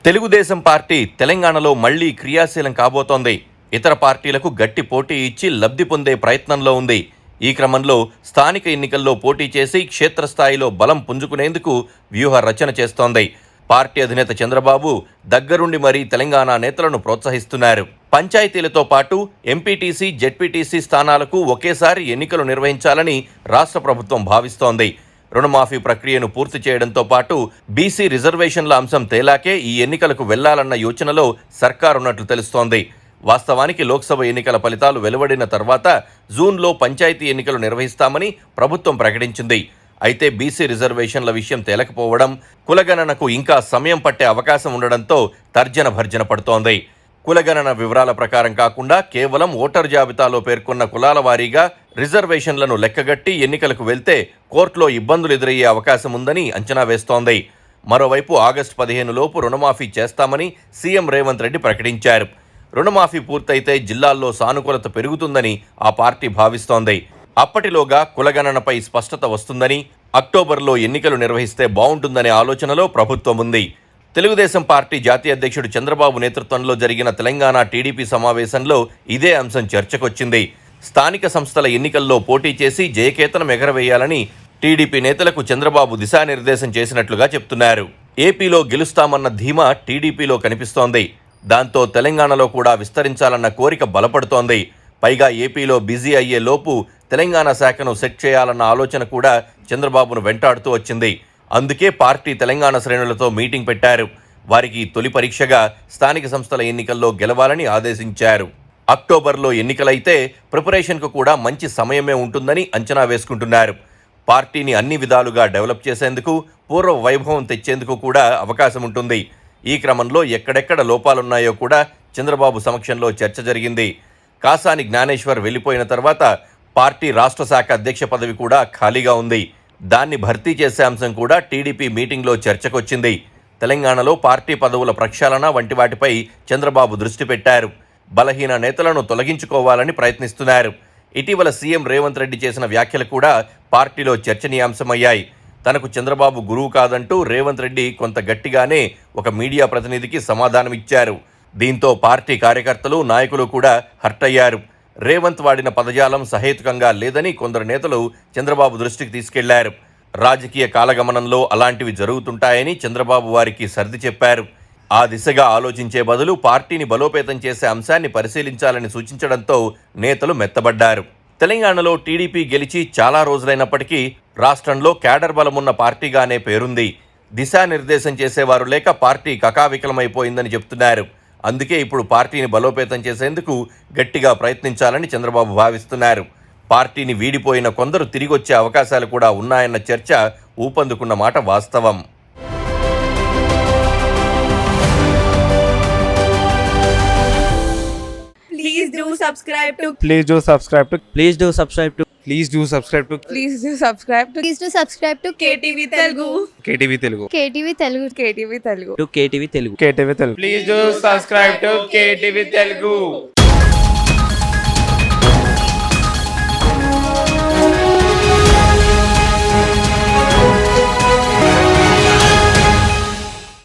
Telugu Desam party తెలంగాణలో మళ్లీ క్రియాశీలం కాబోతోంది. ఇతర పార్టీలకు గట్టి పోటీ ఇచ్చి లబ్ధి పొందే ప్రయత్నంలో ఉంది. ఈ క్రమంలో స్థానిక ఎన్నికల్లో పోటీ చేసి క్షేత్రస్థాయిలో బలం పుంజుకునేందుకు వ్యూహ రచన చేస్తోంది. పార్టీ అధినేత చంద్రబాబు దగ్గరుండి మరీ తెలంగాణ నేతలను ప్రోత్సహిస్తున్నారు. పంచాయతీలతో పాటు ఎంపీటీసీ, జెడ్పీటీసీ స్థానాలకు ఒకేసారి ఎన్నికలు నిర్వహించాలని రాష్ట్ర ప్రభుత్వం భావిస్తోంది. రుణమాఫీ ప్రక్రియను పూర్తి చేయడంతో పాటు బీసీ రిజర్వేషన్ల అంశం తేలాకే ఈ ఎన్నికలకు వెళ్లాలన్న యోచనలో సర్కారున్నట్లు తెలుస్తోంది. వాస్తవానికి లోక్సభ ఎన్నికల ఫలితాలు వెలువడిన తర్వాత జూన్లో పంచాయతీ ఎన్నికలు నిర్వహిస్తామని ప్రభుత్వం ప్రకటించింది. అయితే బీసీ రిజర్వేషన్ల విషయం తేలకపోవడం, కులగణనకు ఇంకా సమయం పట్టే అవకాశం ఉండడంతో తర్జన భర్జన పడుతోంది. కులగణన వివరాల ప్రకారం కాకుండా కేవలం ఓటర్ జాబితాలో పేర్కొన్న కులాల వారీగా రిజర్వేషన్లను లెక్కగట్టి ఎన్నికలకు వెళ్తే కోర్టులో ఇబ్బందులు ఎదురయ్యే అవకాశం ఉందని అంచనా వేస్తోంది. మరోవైపు ఆగస్టు 15 లోపు రుణమాఫీ చేస్తామని సీఎం రేవంత్ రెడ్డి ప్రకటించారు. రుణమాఫీ పూర్తయితే జిల్లాల్లో సానుకూలత పెరుగుతుందని ఆ పార్టీ భావిస్తోంది. అప్పటిలోగా కులగణనపై స్పష్టత వస్తుందని, అక్టోబర్లో ఎన్నికలు నిర్వహిస్తే బాగుంటుందనే ఆలోచనలో ప్రభుత్వం ఉంది. తెలుగుదేశం పార్టీ జాతీయ అధ్యక్షుడు చంద్రబాబు నేతృత్వంలో జరిగిన తెలంగాణ టీడీపీ సమావేశంలో ఇదే అంశం చర్చకొచ్చింది. స్థానిక సంస్థల ఎన్నికల్లో పోటీ చేసి జయకేతనం ఎగరవేయాలని టీడీపీ నేతలకు చంద్రబాబు దిశానిర్దేశం చేసినట్లుగా చెప్తున్నారు. ఏపీలో గెలుస్తామన్న ధీమా టీడీపీలో కనిపిస్తోంది. దాంతో తెలంగాణలో కూడా విస్తరించాలన్న కోరిక బలపడుతోంది. పైగా ఏపీలో బిజీ అయ్యే లోపు తెలంగాణ శాఖను సెట్ చేయాలన్న ఆలోచన కూడా చంద్రబాబును వెంటాడుతూ వచ్చింది. అందుకే పార్టీ తెలంగాణ శ్రేణులతో మీటింగ్ పెట్టారు. వారికి తొలి పరీక్షగా స్థానిక సంస్థల ఎన్నికల్లో గెలవాలని ఆదేశించారు. అక్టోబర్లో ఎన్నికలైతే ప్రిపరేషన్కు కూడా మంచి సమయమే ఉంటుందని అంచనా వేసుకుంటున్నారు. పార్టీని అన్ని విధాలుగా డెవలప్ చేసేందుకు, పూర్వ వైభవం తెచ్చేందుకు కూడా అవకాశం ఉంటుంది. ఈ క్రమంలో ఎక్కడెక్కడ లోపాలున్నాయో కూడా చంద్రబాబు సమక్షంలో చర్చ జరిగింది. కాసాని జ్ఞానేశ్వర్ వెళ్లిపోయిన తర్వాత పార్టీ రాష్ట్ర శాఖ అధ్యక్ష పదవి కూడా ఖాళీగా ఉంది. దాన్ని భర్తీ చేసే అంశం కూడా టీడీపీ మీటింగ్లో చర్చకొచ్చింది. తెలంగాణలో పార్టీ పదవుల ప్రక్షాళన వంటి వాటిపై చంద్రబాబు దృష్టి పెట్టారు. బలహీన నేతలను తొలగించుకోవాలని ప్రయత్నిస్తున్నారు. ఇటీవల సీఎం రేవంత్ రెడ్డి చేసిన వ్యాఖ్యలు కూడా పార్టీలో చర్చనీయాంశమయ్యాయి. తనకు చంద్రబాబు గురువు కాదంటూ రేవంత్ రెడ్డి కొంత గట్టిగానే ఒక మీడియా ప్రతినిధికి సమాధానమిచ్చారు. దీంతో పార్టీ కార్యకర్తలు, నాయకులు కూడా హర్ట్ అయ్యారు. రేవంత్ వాడిన పదజాలం సహేతుకంగా లేదని కొందరు నేతలు చంద్రబాబు దృష్టికి తీసుకెళ్లారు. రాజకీయ కాలగమనంలో అలాంటివి జరుగుతుంటాయని చంద్రబాబు వారికి సర్ది చెప్పారు. ఆ దిశగా ఆలోచించే బదులు పార్టీని బలోపేతం చేసే అంశాన్ని పరిశీలించాలని సూచించడంతో నేతలు మెత్తబడ్డారు. తెలంగాణలో టీడీపీ గెలిచి చాలా రోజులైనప్పటికీ రాష్ట్రంలో క్యాడర్ బలమున్న పార్టీగానే పేరుంది. దిశానిర్దేశం చేసేవారు లేక పార్టీ కకావికలమైపోయిందని చెప్తున్నారు. అందుకే ఇప్పుడు పార్టీని బలోపేతం చేసేందుకు గట్టిగా ప్రయత్నించాలని చంద్రబాబు భావిస్తున్నారు. పార్టీని వీడిపోయిన కొందరు తిరిగొచ్చే అవకాశాలు కూడా ఉన్నాయన్న చర్చ ఊపందుకున్న మాట వాస్తవం. Please do subscribe to Please do subscribe to Please do subscribe to Please do subscribe to Please do subscribe to Please do subscribe to KTV Telugu. KTV Telugu. KTV Telugu. KTV Telugu. KTV Telugu. KTV Telugu. Please do subscribe to KTV Telugu.